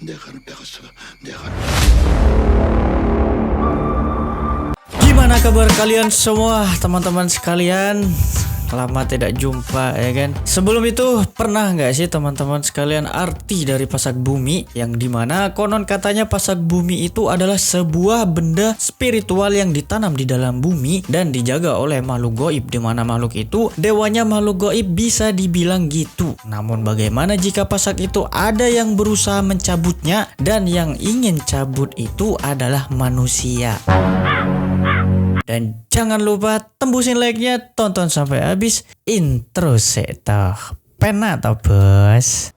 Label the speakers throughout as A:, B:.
A: 내가는 빼갔어. 내가.
B: Gimana kabar kalian semua, teman-teman sekalian? Lama tidak jumpa ya kan. Sebelum itu pernah nggak sih teman-teman sekalian arti dari pasak bumi, yang dimana konon katanya pasak bumi itu adalah sebuah benda spiritual yang ditanam di dalam bumi dan dijaga oleh makhluk goib, dimana makhluk itu dewanya makhluk goib, bisa dibilang gitu. Namun bagaimana jika pasak itu ada yang berusaha mencabutnya dan yang ingin cabut itu adalah manusia? Dan jangan lupa tembusin like-nya, tonton sampai habis. Intro seto. Pena toh bos.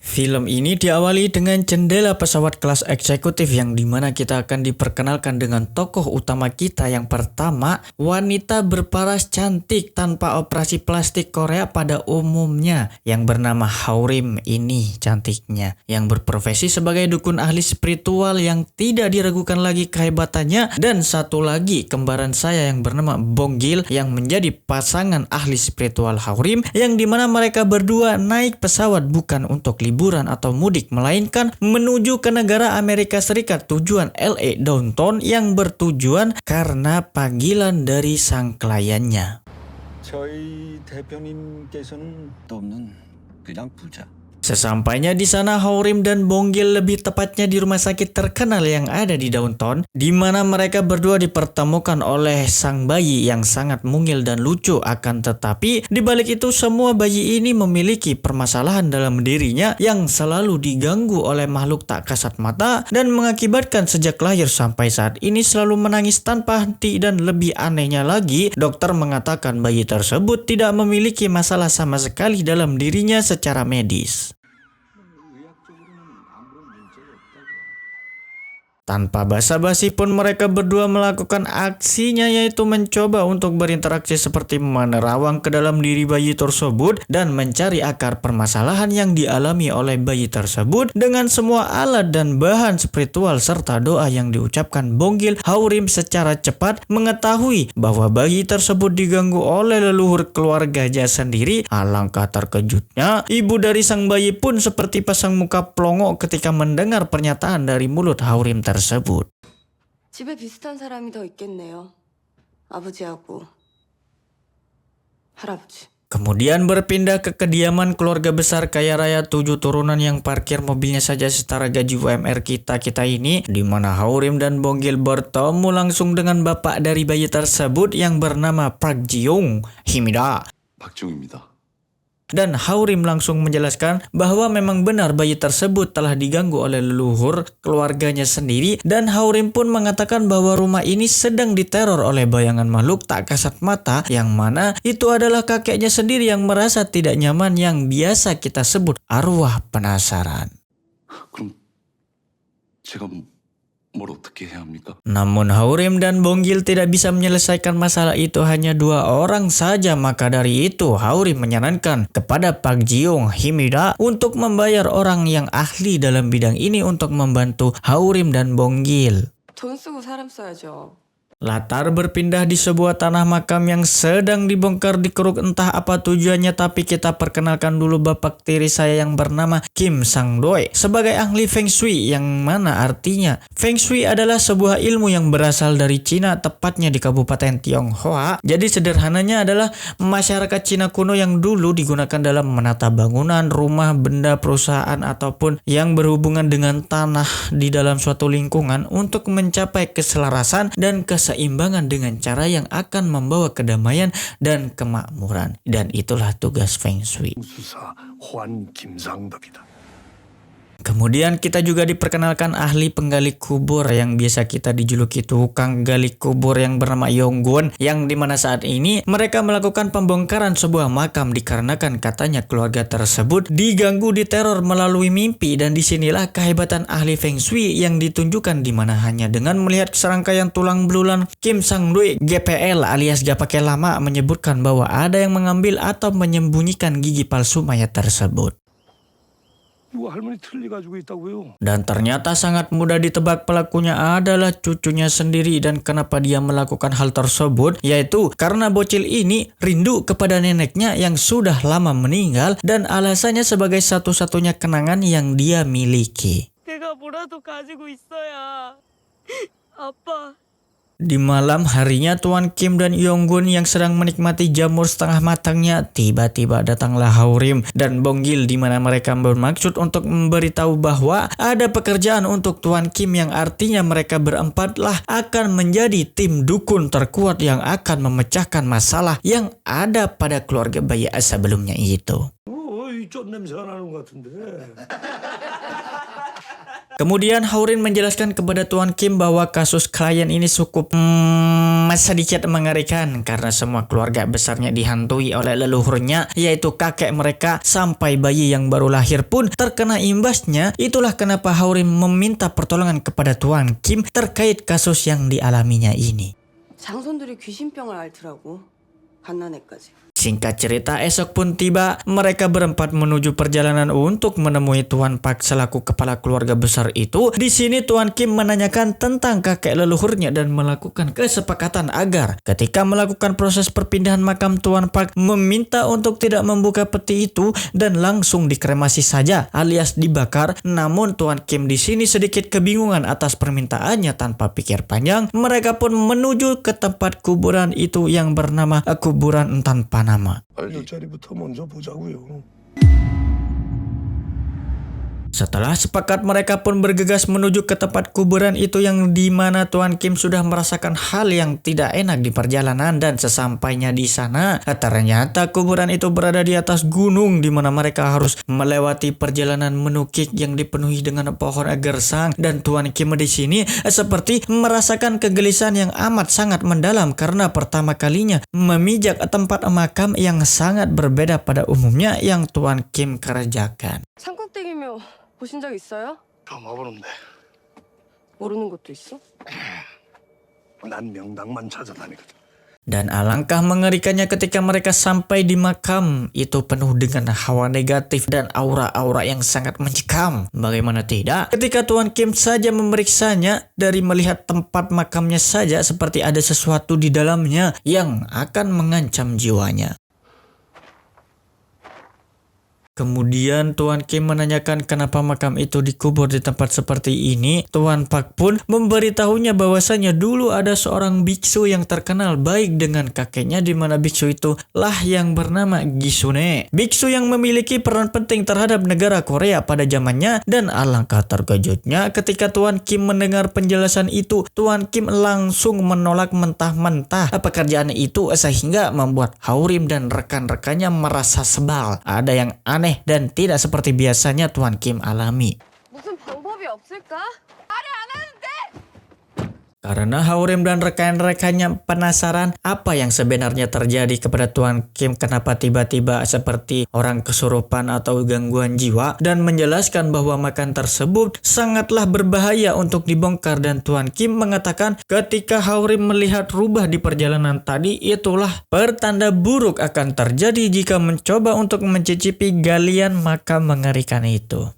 B: Film ini diawali dengan jendela pesawat kelas eksekutif, yang dimana kita akan diperkenalkan dengan tokoh utama kita yang pertama, wanita berparas cantik tanpa operasi plastik Korea pada umumnya yang bernama Haurim. Ini cantiknya, yang berprofesi sebagai dukun ahli spiritual yang tidak diragukan lagi kehebatannya. Dan satu lagi kembaran saya yang bernama Bonggil, yang menjadi pasangan ahli spiritual Haurim, yang dimana mereka berdua naik pesawat bukan untuk liburan atau mudik, melainkan menuju ke negara Amerika Serikat, tujuan LA Downtown, yang bertujuan karena panggilan dari sang kliennya.
C: 저희 대표님께서는 또 없는 그냥 부자.
B: Sesampainya di sana, Haurim dan Bonggil, lebih tepatnya di rumah sakit terkenal yang ada di Downtown, di mana mereka berdua dipertemukan oleh sang bayi yang sangat mungil dan lucu. Akan tetapi di balik itu semua, bayi ini memiliki permasalahan dalam dirinya yang selalu diganggu oleh makhluk tak kasat mata dan mengakibatkan sejak lahir sampai saat ini selalu menangis tanpa henti. Dan lebih anehnya lagi, dokter mengatakan bayi tersebut tidak memiliki masalah sama sekali dalam dirinya secara medis. Tanpa basa-basi pun mereka berdua melakukan aksinya, yaitu mencoba untuk berinteraksi seperti menerawang ke dalam diri bayi tersebut dan mencari akar permasalahan yang dialami oleh bayi tersebut dengan semua alat dan bahan spiritual serta doa yang diucapkan Bonggil. Haurim secara cepat mengetahui bahwa bayi tersebut diganggu oleh leluhur keluarganya sendiri. Alangkah terkejutnya, ibu dari sang bayi pun seperti pasang muka plongo ketika mendengar pernyataan dari mulut Haurim tersebut.
D: 집에 비슷한 사람이 더 있겠네요. 아버지하고 할아버지.
B: Kemudian berpindah ke kediaman keluarga besar kaya raya 7 turunan yang parkir mobilnya saja setara gaji UMR kita ini, di mana Haurim dan Bonggil bertemu langsung dengan bapak dari bayi tersebut yang bernama Park Ji-young Himida.
A: 박지웅입니다.
B: Dan Haurim langsung menjelaskan bahwa memang benar bayi tersebut telah diganggu oleh leluhur keluarganya sendiri, dan Haurim pun mengatakan bahwa rumah ini sedang diteror oleh bayangan makhluk tak kasat mata, yang mana itu adalah kakeknya sendiri yang merasa tidak nyaman, yang biasa kita sebut arwah penasaran.
A: 그럼 제가 뭘 어떻게 해야 합니까?
B: Namun Haurim dan Bonggil tidak bisa menyelesaikan masalah itu hanya 2 orang saja. Maka dari itu Haurim menyarankan kepada Park Ji-young Himida untuk membayar orang yang ahli dalam bidang ini untuk membantu Haurim dan Bonggil.
D: 돈 쓰고 사람 써야죠.
B: Latar berpindah di sebuah tanah makam yang sedang dibongkar dikeruk, entah apa tujuannya, tapi kita perkenalkan dulu bapak tiri saya yang bernama Kim Sang-doi sebagai ahli Feng Shui, yang mana artinya Feng Shui adalah sebuah ilmu yang berasal dari Cina, tepatnya di Kabupaten Tionghoa. Jadi sederhananya adalah masyarakat Cina kuno yang dulu digunakan dalam menata bangunan, rumah, benda, perusahaan, ataupun yang berhubungan dengan tanah di dalam suatu lingkungan untuk mencapai keselarasan dan keseimbangan dengan cara yang akan membawa kedamaian dan kemakmuran. Dan itulah tugas Feng Shui.
A: 수사 환 김상덕이다.
B: Kemudian kita juga diperkenalkan ahli penggali kubur yang biasa kita dijuluki tukang gali kubur yang bernama Yonggun, yang dimana saat ini mereka melakukan pembongkaran sebuah makam dikarenakan katanya keluarga tersebut diganggu, diteror melalui mimpi. Dan disinilah kehebatan ahli Feng Shui yang ditunjukkan, dimana hanya dengan melihat serangkaian tulang belulang, Kim Sang-doi GPL alias gak pakai lama menyebutkan bahwa ada yang mengambil atau menyembunyikan gigi palsu mayat tersebut.
A: 누가 할머니 틀리 가지고 있다고요?
B: Dan ternyata sangat mudah ditebak pelakunya adalah cucunya sendiri. Dan kenapa dia melakukan hal tersebut? Yaitu karena bocil ini rindu kepada neneknya yang sudah lama meninggal. Dan alasannya sebagai satu-satunya kenangan yang dia miliki.
D: 내가 뭐라도 가지고 있어야 아빠.
B: Di malam harinya Tuan Kim dan Yonggun yang sedang menikmati jamur setengah matangnya, tiba-tiba datanglah Haurim dan Bonggil di mana mereka bermaksud untuk memberitahu bahwa ada pekerjaan untuk Tuan Kim yang artinya mereka berempatlah akan menjadi tim dukun terkuat yang akan memecahkan masalah yang ada pada keluarga bayi sebelumnya itu.
A: 쩐 냄새가 나는 것 같은데.
B: Kemudian Haurin menjelaskan kepada Tuan Kim bahwa kasus klien ini cukup sedikit mengerikan karena semua keluarga besarnya dihantui oleh leluhurnya, yaitu kakek mereka sampai bayi yang baru lahir pun terkena imbasnya. Itulah kenapa Haurin meminta pertolongan kepada Tuan Kim terkait kasus yang dialaminya ini.
D: 장손들이 귀신병을 앓더라고. 갓난애까지.
B: Singkat cerita, esok pun tiba, mereka berempat menuju perjalanan untuk menemui Tuan Pak selaku kepala keluarga besar itu. Di sini Tuan Kim menanyakan tentang kakek leluhurnya dan melakukan kesepakatan agar ketika melakukan proses perpindahan makam Tuan Pak meminta untuk tidak membuka peti itu dan langsung dikremasi saja alias dibakar. Namun Tuan Kim di sini sedikit kebingungan atas permintaannya. Tanpa pikir panjang, mereka pun menuju ke tempat kuburan itu yang bernama kuburan tanpa nama.
A: 자리부터 먼저 보자고요.
B: Setelah sepakat, mereka pun bergegas menuju ke tempat kuburan itu yang dimana Tuan Kim sudah merasakan hal yang tidak enak di perjalanan. Dan sesampainya di sana, ternyata kuburan itu berada di atas gunung di mana mereka harus melewati perjalanan menukik yang dipenuhi dengan pohon gersang. Dan Tuan Kim di sini seperti merasakan kegelisahan yang amat sangat mendalam karena pertama kalinya memijak tempat makam yang sangat berbeda pada umumnya yang Tuan Kim kerjakan.
D: 산꼭대기묘 보신 적 있어요?
A: 가봐보는데
D: 모르는 것도 있어?
A: 난 명당만 찾아다니거든.
B: Dan alangkah mengerikannya ketika mereka sampai di makam itu penuh dengan hawa negatif dan aura-aura yang sangat mencekam. Bagaimana tidak? Ketika Tuan Kim saja memeriksanya, dari melihat tempat makamnya saja seperti ada sesuatu di dalamnya yang akan mengancam jiwanya. Kemudian Tuan Kim menanyakan kenapa makam itu dikubur di tempat seperti ini. Tuan Pak pun memberitahunya bahwasanya dulu ada seorang biksu yang terkenal baik dengan kakeknya, di mana biksu itu lah yang bernama Gisune. Biksu yang memiliki peran penting terhadap negara Korea pada zamannya. Dan alangkah terkejutnya ketika Tuan Kim mendengar penjelasan itu, Tuan Kim langsung menolak mentah-mentah pekerjaan itu sehingga membuat Haurim dan rekan-rekannya merasa sebal. Ada yang aneh dan tidak seperti biasanya Tuan Kim alami.
D: 무슨 방법이 없을까? 말을 안 하는데!
B: Karena Haurim dan rekan-rekannya penasaran apa yang sebenarnya terjadi kepada Tuan Kim, kenapa tiba-tiba seperti orang kesurupan atau gangguan jiwa, dan menjelaskan bahwa makam tersebut sangatlah berbahaya untuk dibongkar. Dan Tuan Kim mengatakan ketika Haurim melihat rubah di perjalanan tadi, itulah pertanda buruk akan terjadi jika mencoba untuk mencicipi galian makam mengerikan itu.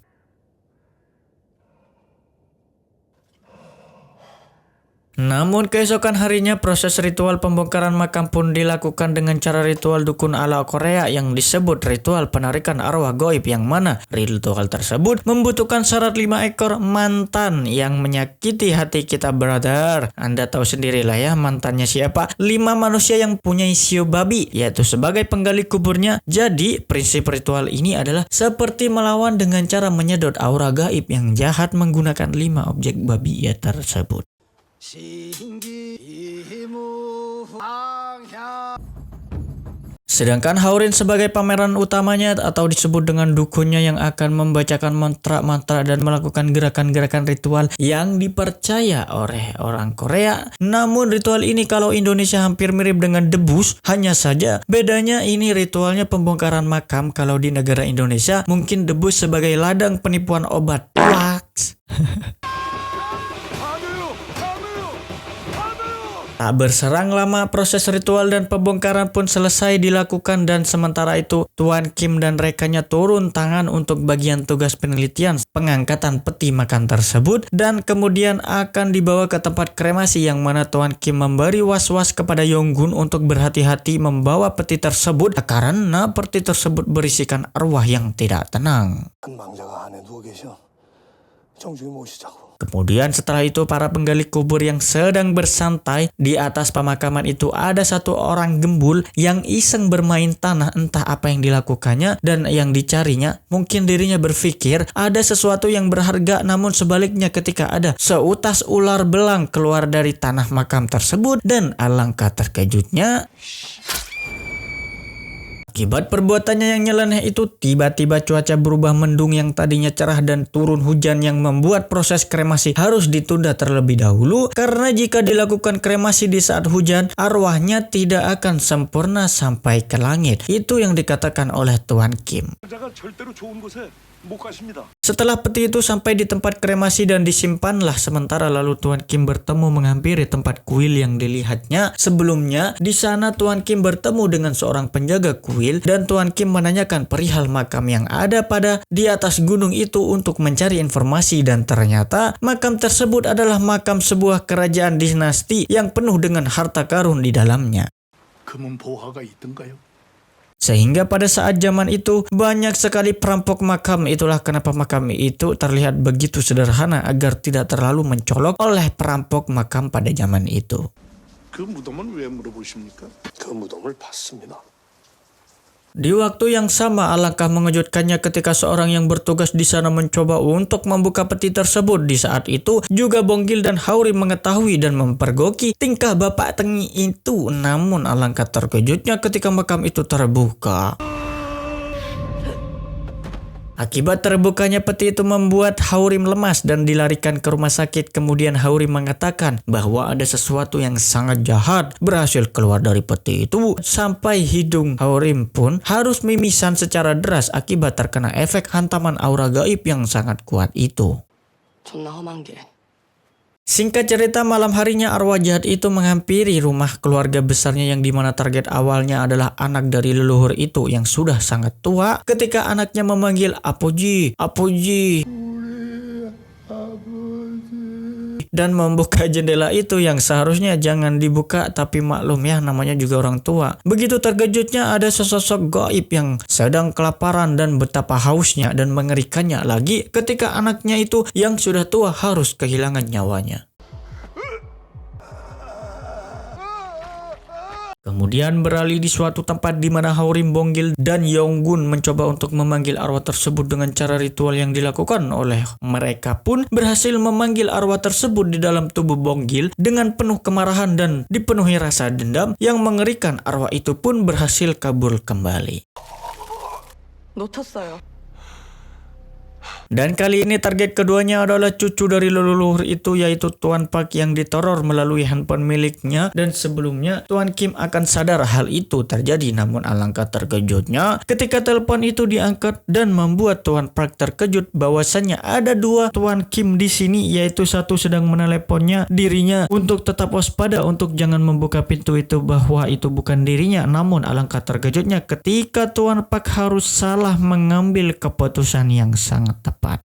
B: Namun keesokan harinya proses ritual pembongkaran makam pun dilakukan dengan cara ritual dukun ala Korea yang disebut ritual penarikan arwah goib, yang mana ritual tersebut membutuhkan syarat 5 ekor mantan yang menyakiti hati kita, brother. Anda tahu sendirilah ya mantannya siapa. 5 manusia yang punya sio babi, yaitu sebagai penggali kuburnya. Jadi prinsip ritual ini adalah seperti melawan dengan cara menyedot aura gaib yang jahat menggunakan 5 objek babi ya tersebut. Sedangkan Haurin sebagai pameran utamanya atau disebut dengan dukunnya yang akan membacakan mantra-mantra dan melakukan gerakan-gerakan ritual yang dipercaya oleh orang Korea. Namun ritual ini kalau Indonesia hampir mirip dengan debus, hanya saja bedanya ini ritualnya pembongkaran makam. Kalau di negara Indonesia mungkin debus sebagai ladang penipuan obat. Wax. Tak berserang lama, proses ritual dan pembongkaran pun selesai dilakukan dan sementara itu Tuan Kim dan rekannya turun tangan untuk bagian tugas penelitian pengangkatan peti makam tersebut dan kemudian akan dibawa ke tempat kremasi yang mana Tuan Kim memberi was-was kepada Yonggun untuk berhati-hati membawa peti tersebut karena peti tersebut berisikan arwah yang tidak tenang.
A: 한 망자가 안에 누워 계셔. 정중히 모시자고.
B: Kemudian setelah itu para penggali kubur yang sedang bersantai di atas pemakaman itu ada satu orang gembul yang iseng bermain tanah, entah apa yang dilakukannya dan yang dicarinya. Mungkin dirinya berpikir ada sesuatu yang berharga, namun sebaliknya ketika ada seutas ular belang keluar dari tanah makam tersebut dan alangkah terkejutnya. Akibat perbuatannya yang nyeleneh itu, tiba-tiba cuaca berubah mendung yang tadinya cerah dan turun hujan yang membuat proses kremasi harus ditunda terlebih dahulu karena jika dilakukan kremasi di saat hujan, arwahnya tidak akan sempurna sampai ke langit. Itu yang dikatakan oleh Tuan Kim.
A: 망자가 절대로 좋은 곳에 못 가십니다.
B: Setelah peti itu sampai di tempat kremasi dan disimpanlah sementara, lalu Tuan Kim bertemu menghampiri tempat kuil yang dilihatnya. Sebelumnya di sana Tuan Kim bertemu dengan seorang penjaga kuil dan Tuan Kim menanyakan perihal makam yang ada pada di atas gunung itu untuk mencari informasi dan ternyata makam tersebut adalah makam sebuah kerajaan dinasti yang penuh dengan harta karun di dalamnya.
A: 금은 보화가 있던가요?
B: Sehingga pada saat zaman itu banyak sekali perampok makam. Itulah kenapa makam itu terlihat begitu sederhana agar tidak terlalu mencolok oleh perampok makam pada zaman itu.
A: 그 무덤은 왜 물어보십니까? 그 무덤을 봤습니다.
B: Di waktu yang sama alangkah mengejutkannya ketika seorang yang bertugas di sana mencoba untuk membuka peti tersebut. Di saat itu juga Bonggil dan Haurim mengetahui dan mempergoki tingkah Bapak Tengi itu. Namun alangkah terkejutnya ketika makam itu terbuka. Akibat terbukanya peti itu membuat Haurim lemas dan dilarikan ke rumah sakit. Kemudian Haurim mengatakan bahwa ada sesuatu yang sangat jahat berhasil keluar dari peti itu sampai hidung Haurim pun harus mimisan secara deras akibat terkena efek hantaman aura gaib yang sangat kuat itu.
D: 존나 험한 길.
B: Singkat cerita, malam harinya arwah jahat itu menghampiri rumah keluarga besarnya yang dimana target awalnya adalah anak dari leluhur itu yang sudah sangat tua. Ketika anaknya memanggil Apoji, Apoji, dan membuka jendela itu yang seharusnya jangan dibuka, tapi maklum ya namanya juga orang tua. Begitu terkejutnya ada sesosok gaib yang sedang kelaparan dan betapa hausnya dan mengerikannya lagi ketika anaknya itu yang sudah tua harus kehilangan nyawanya. Kemudian beralih di suatu tempat di mana Haurim, Bonggil, dan Yonggun mencoba untuk memanggil arwah tersebut dengan cara ritual yang dilakukan oleh mereka pun berhasil memanggil arwah tersebut di dalam tubuh Bonggil dengan penuh kemarahan dan dipenuhi rasa dendam yang mengerikan. Arwah itu pun berhasil kabur kembali.
D: 놓쳤어요.
B: Dan kali ini target keduanya adalah cucu dari leluhur itu, yaitu Tuan Pak yang diteror melalui handphone miliknya. Dan sebelumnya Tuan Kim akan sadar hal itu terjadi, namun alangkah terkejutnya ketika telepon itu diangkat dan membuat Tuan Park terkejut bahwasannya ada dua Tuan Kim di sini, yaitu satu sedang meneleponnya dirinya untuk tetap waspada untuk jangan membuka pintu itu bahwa itu bukan dirinya. Namun alangkah terkejutnya ketika Tuan Park harus salah mengambil keputusan yang sangat tepat.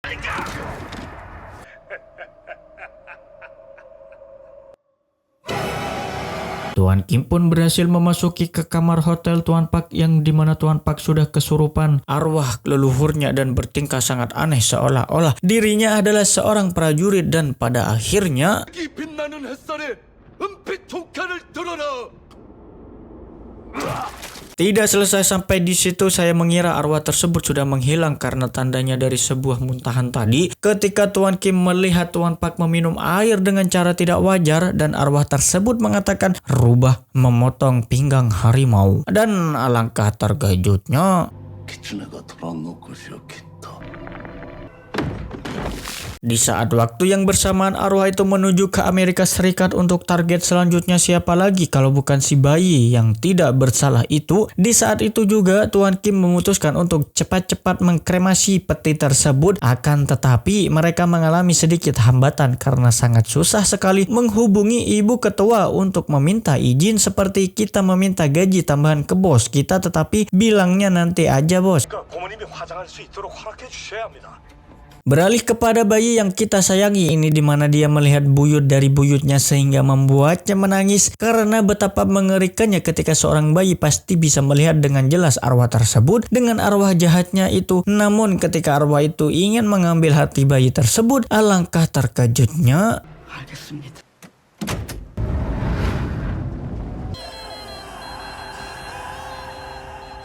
B: Tuan Kim pun berhasil memasuki ke kamar hotel Tuan Pak yang dimana Tuan Pak sudah kesurupan arwah leluhurnya dan bertingkah sangat aneh seolah-olah dirinya adalah seorang prajurit dan pada akhirnya
A: 빛나는 햇살에 은빛 종칼을 들어라.
B: tidak selesai sampai di situ. Saya mengira arwah tersebut sudah menghilang karena tandanya dari sebuah muntahan tadi ketika Tuan Kim melihat Tuan Pak meminum air dengan cara tidak wajar dan arwah tersebut mengatakan rubah memotong pinggang harimau. Dan alangkah terkejutnya
A: 기춘애가 돌아놓고 시작했다.
B: Di saat waktu yang bersamaan arwah itu menuju ke Amerika Serikat untuk target selanjutnya siapa lagi kalau bukan si bayi yang tidak bersalah itu. Di saat itu juga Tuan Kim memutuskan untuk cepat-cepat mengkremasi peti tersebut, akan tetapi mereka mengalami sedikit hambatan karena sangat susah sekali menghubungi ibu ketua untuk meminta izin, seperti kita meminta gaji tambahan ke bos kita tetapi bilangnya nanti aja bos.
A: 고모님이 화장할 수 있도록 허락해 주셔야 합니다.
B: Beralih kepada bayi yang kita sayangi ini, di mana dia melihat buyut dari buyutnya sehingga membuatnya menangis karena betapa mengerikannya ketika seorang bayi pasti bisa melihat dengan jelas arwah tersebut dengan arwah jahatnya itu. Namun ketika arwah itu ingin mengambil hati bayi tersebut, alangkah terkejutnya
D: 알겠습니다.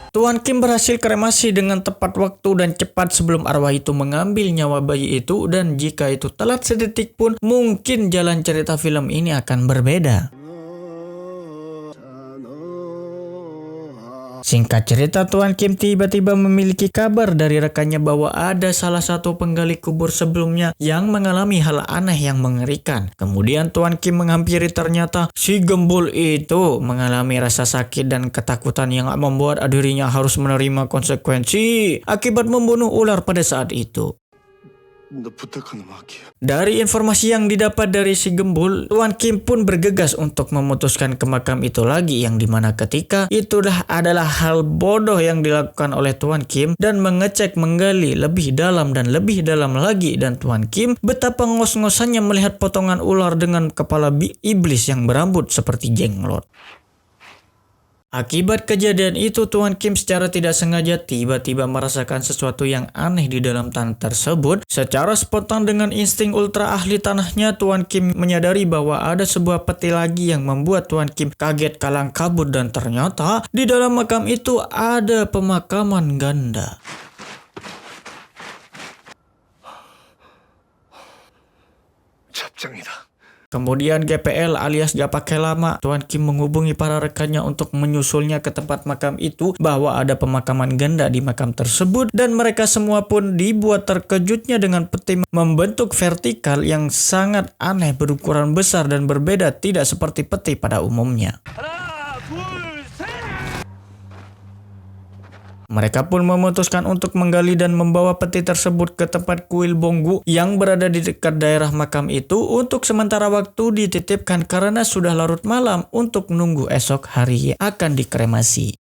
B: Tuan Kim berhasil kremasi dengan tepat waktu dan cepat sebelum arwah itu mengambil nyawa bayi itu, dan jika itu telat sedetik pun mungkin jalan cerita film ini akan berbeda. Singkat cerita, Tuan Kim tiba-tiba memiliki kabar dari rekannya bahwa ada salah satu penggali kubur sebelumnya yang mengalami hal aneh yang mengerikan. Kemudian Tuan Kim menghampiri, ternyata si gembul itu mengalami rasa sakit dan ketakutan yang membuat dirinya harus menerima konsekuensi akibat membunuh ular pada saat itu.
A: 너 부탁하는 마키야.
B: Dari informasi yang didapat dari si gembul, Tuan Kim pun bergegas untuk memutuskan ke makam itu lagi, yang dimana ketika itulah adalah hal bodoh yang dilakukan oleh Tuan Kim dan mengecek, menggali lebih dalam dan lebih dalam lagi, dan Tuan Kim betapa ngos-ngosannya melihat potongan ular dengan kepala iblis yang berambut seperti jenglot. Akibat kejadian itu, Tuan Kim secara tidak sengaja tiba-tiba merasakan sesuatu yang aneh di dalam tanah tersebut. Secara spontan dengan insting ultra ahli tanahnya, Tuan Kim menyadari bahwa ada sebuah peti lagi yang membuat Tuan Kim kaget kalang kabut, dan ternyata di dalam makam itu ada pemakaman ganda.
A: 잡장이다.
B: Kemudian GPL alias gak pakai lama, Tuan Kim menghubungi para rekannya untuk menyusulnya ke tempat makam itu, bahwa ada pemakaman ganda di makam tersebut, dan mereka semua pun dibuat terkejutnya dengan peti membentuk vertikal yang sangat aneh, berukuran besar dan berbeda, tidak seperti peti pada umumnya. Mereka pun memutuskan untuk menggali dan membawa peti tersebut ke tempat kuil Bonggu yang berada di dekat daerah makam itu untuk sementara waktu dititipkan karena sudah larut malam untuk menunggu esok hari akan dikremasi.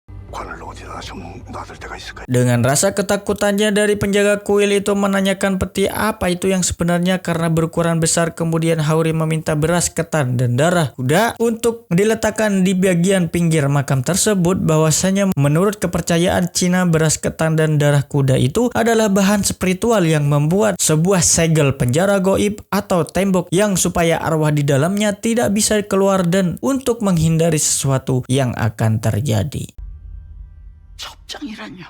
B: Dengan rasa ketakutannya dari penjaga kuil itu menanyakan peti apa itu yang sebenarnya karena berukuran besar, kemudian Haori meminta beras ketan dan darah kuda untuk diletakkan di bagian pinggir makam tersebut. Bahwasanya menurut kepercayaan Cina, beras ketan dan darah kuda itu adalah bahan spiritual yang membuat sebuah segel penjara goib atau tembok yang supaya arwah di dalamnya tidak bisa keluar dan untuk menghindari sesuatu yang akan terjadi.
D: 접장이라뇨.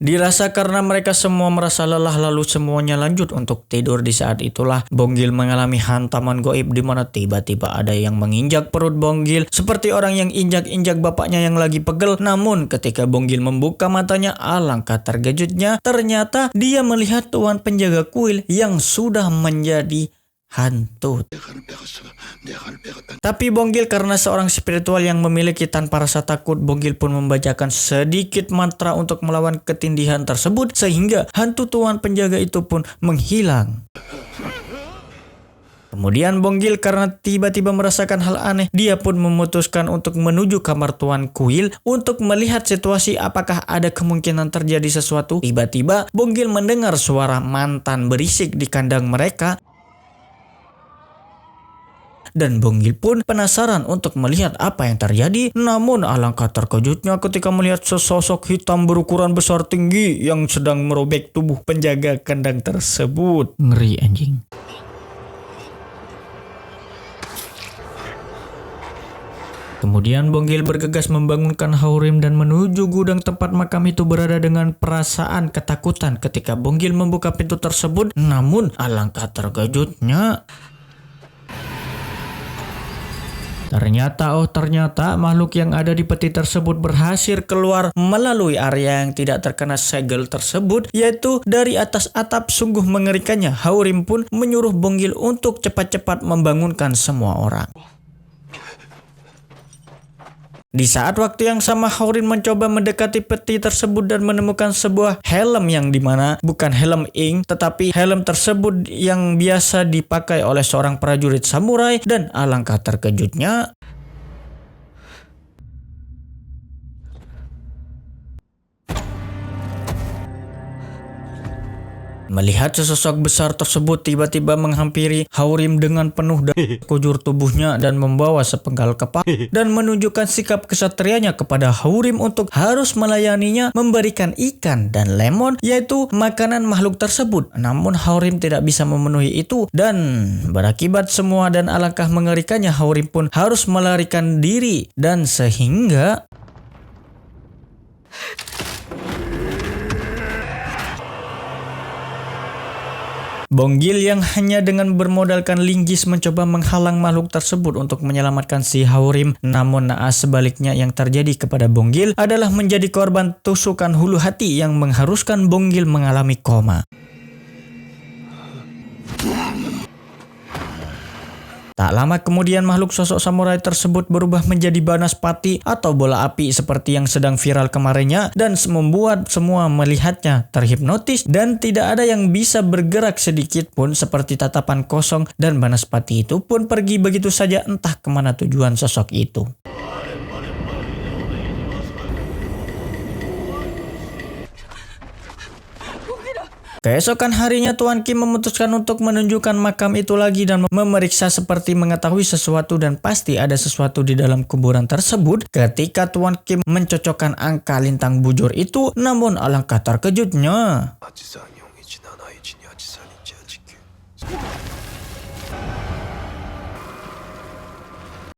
B: Dirasa karena mereka semua merasa lelah lalu semuanya lanjut untuk tidur. Di saat itulah Bonggil mengalami hantaman goib, di mana tiba-tiba ada yang menginjak perut Bonggil seperti orang yang injak-injak bapaknya yang lagi pegel. Namun ketika Bonggil membuka matanya, alangkah terkejutnya, ternyata dia melihat tuan penjaga kuil yang sudah menjadi hantu. Tapi Bonggil karena seorang spiritual yang memiliki tanpa rasa takut, Bonggil pun membacakan sedikit mantra untuk melawan ketindihan tersebut sehingga hantu tuan penjaga itu pun menghilang. Kemudian Bonggil karena tiba-tiba merasakan hal aneh, dia pun memutuskan untuk menuju kamar tuan kuil untuk melihat situasi apakah ada kemungkinan terjadi sesuatu. Tiba-tiba Bonggil mendengar suara mantan berisik di kandang mereka. Dan Bonggil pun penasaran untuk melihat apa yang terjadi. Namun alangkah terkejutnya ketika melihat sesosok hitam berukuran besar tinggi yang sedang merobek tubuh penjaga kandang tersebut. Ngeri anjing. Kemudian Bonggil bergegas membangunkan Haurim dan menuju gudang tempat makam itu berada dengan perasaan ketakutan ketika Bonggil membuka pintu tersebut. Namun alangkah terkejutnya, Ternyata makhluk yang ada di peti tersebut berhasil keluar melalui area yang tidak terkena segel tersebut, yaitu dari atas atap. Sungguh mengerikannya. Haurim pun menyuruh Bonggil untuk cepat-cepat membangunkan semua orang. Di saat waktu yang sama, Haurim mencoba mendekati peti tersebut dan menemukan sebuah helm yang dimana bukan helm ink, tetapi helm tersebut yang biasa dipakai oleh seorang prajurit samurai. Dan alangkah terkejutnya, melihat sesosok besar tersebut tiba-tiba menghampiri Haurim dengan penuh kujur tubuhnya dan membawa sepenggal kepala dan menunjukkan sikap kesatrianya kepada Haurim untuk harus melayaninya, memberikan ikan dan lemon, yaitu makanan makhluk tersebut. Namun Haurim tidak bisa memenuhi itu dan berakibat semua, dan alangkah mengerikannya Haurim pun harus melarikan diri, dan sehingga Bonggil yang hanya dengan bermodalkan linggis mencoba menghalang makhluk tersebut untuk menyelamatkan si Haurim. Namun naas sebaliknya yang terjadi kepada Bonggil adalah menjadi korban tusukan hulu hati yang mengharuskan Bonggil mengalami koma. Tak lama kemudian makhluk sosok samurai tersebut berubah menjadi banaspati atau bola api seperti yang sedang viral kemarinnya, dan membuat semua melihatnya terhipnotis dan tidak ada yang bisa bergerak sedikit pun seperti tatapan kosong, dan banaspati itu pun pergi begitu saja entah kemana tujuan sosok itu. Keesokan harinya Tuan Kim memutuskan untuk menunjukkan makam itu lagi dan memeriksa seperti mengetahui sesuatu, dan pasti ada sesuatu di dalam kuburan tersebut. Ketika Tuan Kim mencocokkan angka lintang bujur itu, namun alangkah terkejutnya.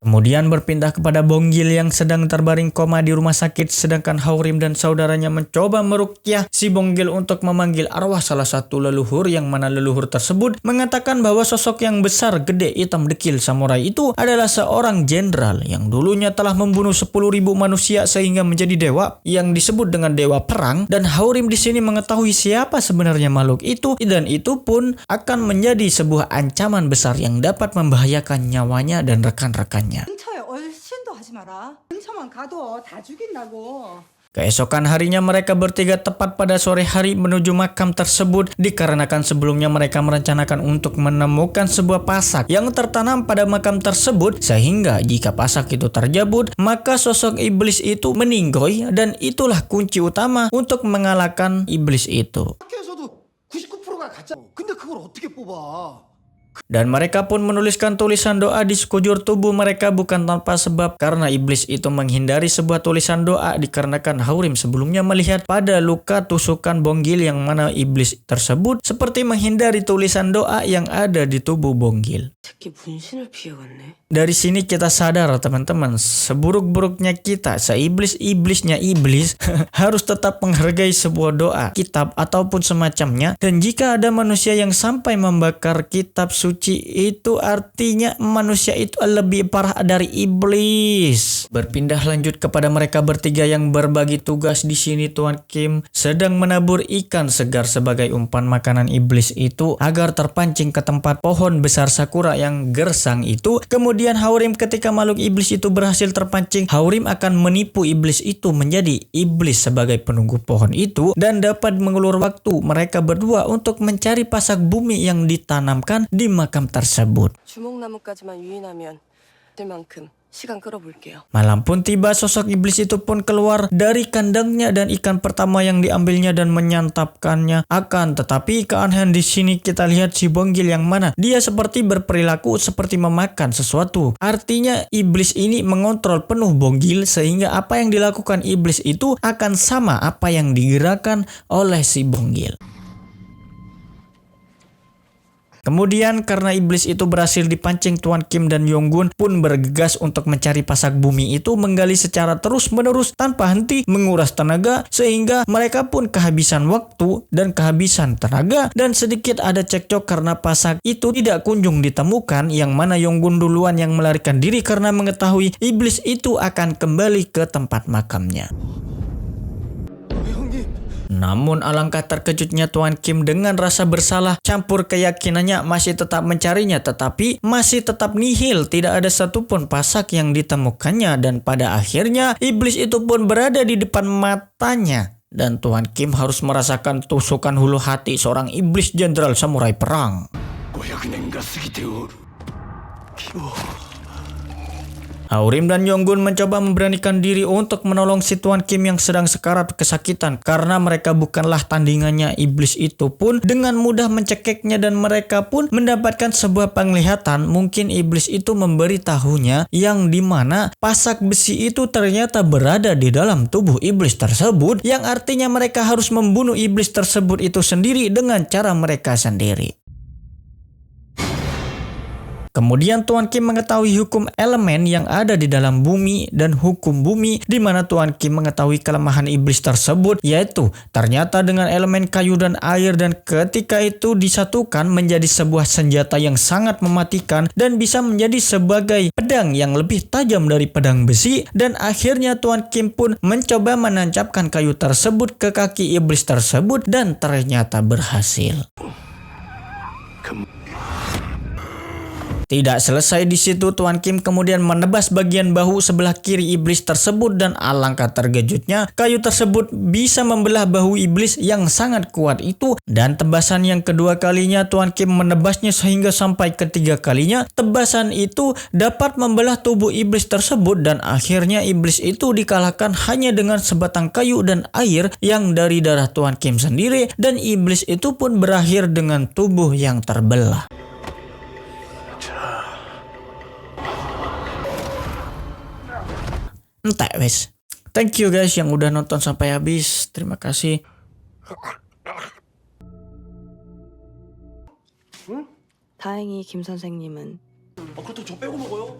B: Kemudian berpindah kepada Bonggil yang sedang terbaring koma di rumah sakit, sedangkan Haurim dan saudaranya mencoba meruqyah si Bonggil untuk memanggil arwah salah satu leluhur, yang mana leluhur tersebut mengatakan bahwa sosok yang besar, gede, hitam dekil samurai itu adalah seorang jenderal yang dulunya telah membunuh 10.000 manusia sehingga menjadi dewa yang disebut dengan dewa perang. Dan Haurim di sini mengetahui siapa sebenarnya makhluk itu, dan itu pun akan menjadi sebuah ancaman besar yang dapat membahayakan nyawanya dan rekan-rekannya.
E: 근처에 얼씬도 하지 마라. 근처만 가도 다 죽인다고.
B: Keesokan harinya mereka bertiga tepat pada sore hari menuju makam tersebut, dikarenakan sebelumnya mereka merencanakan untuk menemukan sebuah pasak yang tertanam pada makam tersebut, sehingga jika pasak itu terjabut maka sosok iblis itu meninggoy, dan itulah kunci utama untuk mengalahkan iblis itu.
A: 학교에서도 99%가 가짜. 근데 그걸 어떻게 뽑아?
B: Dan mereka pun menuliskan tulisan doa di sekujur tubuh mereka bukan tanpa sebab, karena iblis itu menghindari sebuah tulisan doa dikarenakan Haurim sebelumnya melihat pada luka tusukan Bonggil yang mana iblis tersebut seperti menghindari tulisan doa yang ada di tubuh Bonggil.
D: 새끼 문신을 피해갔네.
B: Dari sini kita sadar teman-teman, seburuk-buruknya kita, seiblis-iblisnya iblis harus tetap menghargai sebuah doa, kitab ataupun semacamnya. Dan jika ada manusia yang sampai membakar kitab suci, itu artinya manusia itu lebih parah dari iblis. Berpindah lanjut kepada mereka bertiga yang berbagi tugas di sini. Tuan Kim sedang menabur ikan segar sebagai umpan makanan iblis itu agar terpancing ke tempat pohon besar sakura yang gersang itu. Kemudian Haurim ketika makhluk iblis itu berhasil terpancing, Haurim akan menipu iblis itu menjadi iblis sebagai penunggu pohon itu, dan dapat mengulur waktu mereka berdua untuk mencari pasak bumi yang ditanamkan di makam tersebut.
D: 주목나무까지만 유인하면 될 만큼 시간 끌어볼게요.
B: Malam pun tiba, sosok iblis itu pun keluar dari kandangnya dan ikan pertama yang diambilnya dan menyantapkannya. Akan tetapi keanehan di sini kita lihat si Bonggil yang mana dia seperti berperilaku seperti memakan sesuatu. Artinya iblis ini mengontrol penuh Bonggil, sehingga apa yang dilakukan iblis itu akan sama apa yang digerakkan oleh si Bonggil. Kemudian karena iblis itu berhasil dipancing, Tuan Kim dan Yonggun pun bergegas untuk mencari pasak bumi itu, menggali secara terus-menerus tanpa henti, menguras tenaga sehingga mereka pun kehabisan waktu dan kehabisan tenaga, dan sedikit ada cekcok karena pasak itu tidak kunjung ditemukan, yang mana Yonggun duluan yang melarikan diri karena mengetahui iblis itu akan kembali ke tempat makamnya. Namun alangkah terkejutnya Tuan Kim dengan rasa bersalah campur keyakinannya masih tetap mencarinya, tetapi masih tetap nihil, tidak ada satupun pasak yang ditemukannya, dan pada akhirnya iblis itu pun berada di depan matanya. Dan Tuan Kim harus merasakan tusukan hulu hati seorang iblis jenderal samurai perang.
A: 500年が過ぎておる。
B: Aurim dan Yonggun mencoba memberanikan diri untuk menolong si Tuan Kim yang sedang sekarat kesakitan, karena mereka bukanlah tandingannya. Iblis itu pun dengan mudah mencekiknya dan mereka pun mendapatkan sebuah penglihatan. Mungkin iblis itu memberitahunya yang dimana pasak besi itu ternyata berada di dalam tubuh iblis tersebut, yang artinya mereka harus membunuh iblis tersebut itu sendiri dengan cara mereka sendiri. Kemudian Tuan Kim mengetahui hukum elemen yang ada di dalam bumi dan hukum bumi, di mana Tuan Kim mengetahui kelemahan iblis tersebut, yaitu ternyata dengan elemen kayu dan air, dan ketika itu disatukan menjadi sebuah senjata yang sangat mematikan dan bisa menjadi sebagai pedang yang lebih tajam dari pedang besi. Dan akhirnya Tuan Kim pun mencoba menancapkan kayu tersebut ke kaki iblis tersebut dan ternyata berhasil. Tidak selesai di situ, Tuan Kim kemudian menebas bagian bahu sebelah kiri iblis tersebut, dan alangkah terkejutnya kayu tersebut bisa membelah bahu iblis yang sangat kuat itu. Dan tebasan yang kedua kalinya Tuan Kim menebasnya sehingga sampai ketiga kalinya tebasan itu dapat membelah tubuh iblis tersebut, dan akhirnya iblis itu dikalahkan hanya dengan sebatang kayu dan air yang dari darah Tuan Kim sendiri, dan iblis itu pun berakhir dengan tubuh yang terbelah. Entek wes. Thank you guys yang udah nonton sampai habis. Terima kasih.
D: 다행히 김 선생님은
A: 그것도 저 빼고 먹어요.